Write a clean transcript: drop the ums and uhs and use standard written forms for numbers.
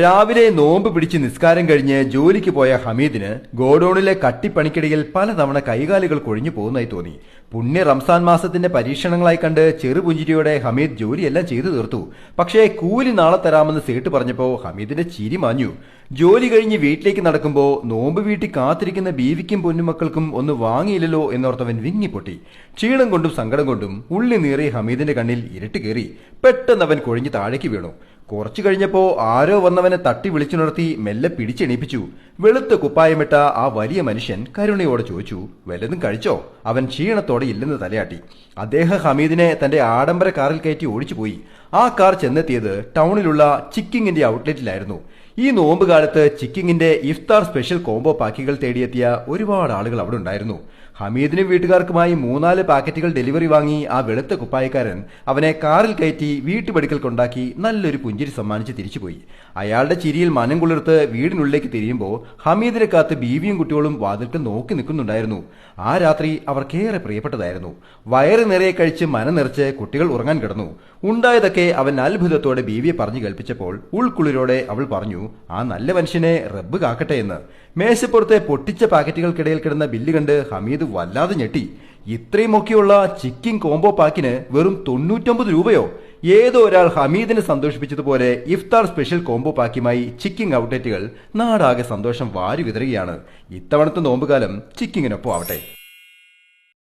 രാവിലെ നോമ്പ് പിടിച്ച് നിസ്കാരം കഴിഞ്ഞ് ജോലിക്ക് പോയ ഹമീദിന് ഗോഡൌണിലെ കട്ടിപ്പണിക്കിടയിൽ പലതവണ കൈകാലുകൾ കൊഴിഞ്ഞു പോകുന്നതായി തോന്നി. പുണ്യ റംസാൻ മാസത്തിന്റെ പരീക്ഷണങ്ങളായി കണ്ട് ചെറുപുഞ്ചിരിയോടെ ഹമീദ് ജോലിയെല്ലാം ചെയ്തു തീർത്തു. പക്ഷേ കൂലി നാളെ തരാമെന്ന് സേട്ട് പറഞ്ഞപ്പോ ഹമീദിന്റെ ചിരി മാഞ്ഞു. ജോലി കഴിഞ്ഞ് വീട്ടിലേക്ക് നടക്കുമ്പോൾ നോമ്പ് വീട്ടിൽ കാത്തിരിക്കുന്ന ബീവിക്കും പൊന്നുമക്കൾക്കും ഒന്ന് വാങ്ങിയില്ലല്ലോ എന്നോർത്തവൻ വിങ്ങിപ്പൊട്ടി. ക്ഷീണം കൊണ്ടും സങ്കടം കൊണ്ടും ഉള്ളി നീറി ഹമീദിന്റെ കണ്ണിൽ ഇരുട്ട് കയറി. പെട്ടെന്ന് അവൻ കൊഴിഞ്ഞ് താഴേക്ക് വീണു. കുറച്ചു കഴിഞ്ഞപ്പോ ആരോ വന്നവനെ തട്ടി വിളിച്ചുണർത്തി മെല്ലെ പിടിച്ചെണീപ്പിച്ചു. വെളുത്ത കുപ്പായമിട്ട ആ വലിയ മനുഷ്യൻ കരുണയോടെ ചോദിച്ചു, വല്ലതും കഴിച്ചോ? അവൻ ക്ഷീണത്തോടെ ഇല്ലെന്ന് തലയാട്ടി. അദ്ദേഹം ഹമീദിനെ തന്റെ ആഡംബര കാറിൽ കയറ്റി ഓടിച്ചുപോയി. ആ കാർ ചെന്നെത്തിയത് ടൗണിലുള്ള ചിക്കിങ്ങിന്റെ ഔട്ട്ലെറ്റിലായിരുന്നു. ഈ നോമ്പ് കാലത്ത് ചിക്കിങ്ങിന്റെ ഇഫ്താർ സ്പെഷ്യൽ കോംബോ പാക്കുകൾ തേടിയെത്തിയ ഒരുപാട് ആളുകൾ അവിടെ ഉണ്ടായിരുന്നു. ഹമീദിനും വീട്ടുകാർക്കുമായി 3-4 പാക്കറ്റുകൾ ഡെലിവറി വാങ്ങി ആ വെളുത്ത കുപ്പായക്കാരൻ അവനെ കാറിൽ കയറ്റി വീട്ടുപടിക്കൽ കൊണ്ടാക്കി നല്ലൊരു പുഞ്ചിരി സമ്മാനിച്ച് തിരിച്ചുപോയി. അയാളുടെ ചിരിയിൽ മനം കുളിർത്ത് വീടിനുള്ളിലേക്ക് തിരിയുമ്പോൾ ഹമീദിനെ കാത്ത് ബീവിയും കുട്ടികളും വാതിൽക്കൽ നോക്കി നിൽക്കുന്നുണ്ടായിരുന്നു. ആ രാത്രി അവർക്കേറെ പ്രിയപ്പെട്ടതായിരുന്നു. വയറ് നിറയെ കഴിച്ച് മനം നിറച്ച് കുട്ടികൾ ഉറങ്ങാൻ കിടന്നു. ഉണ്ടായതൊക്കെ അവൻ അത്ഭുതത്തോടെ ബീവിയെ പറഞ്ഞു കേൾപ്പിച്ചപ്പോൾ ഉൾക്കുളിരോടെ അവൾ പറഞ്ഞു, ആ നല്ല മനുഷ്യനെ റബ്ബ് കാക്കട്ടെ എന്ന്. മേശപ്പുറത്തെ പൊട്ടിച്ച പാക്കറ്റുകൾക്കിടയിൽ കിടന്ന ബില്ല് കണ്ട് ഹമീദ് വല്ലാതെ ഞെട്ടി. ഇത്രയുമൊക്കെയുള്ള ചിക്കിങ് കോംബോ പാക്കിന് വെറും 99 രൂപയോ? ഏതോ ഒരാൾ ഹമീദിനെ സന്തോഷിപ്പിച്ചതുപോലെ ഇഫ്താർ സ്പെഷ്യൽ കോംബോ പാക്കുമായി ചിക്കിങ് ഔട്ട്ലെറ്റുകൾ നാടാകെ സന്തോഷം വാരി വിതറുകയാണ്. ഇത്തവണത്തെ നോമ്പുകാലം ചിക്കിങ്ങിനൊപ്പം ആവട്ടെ.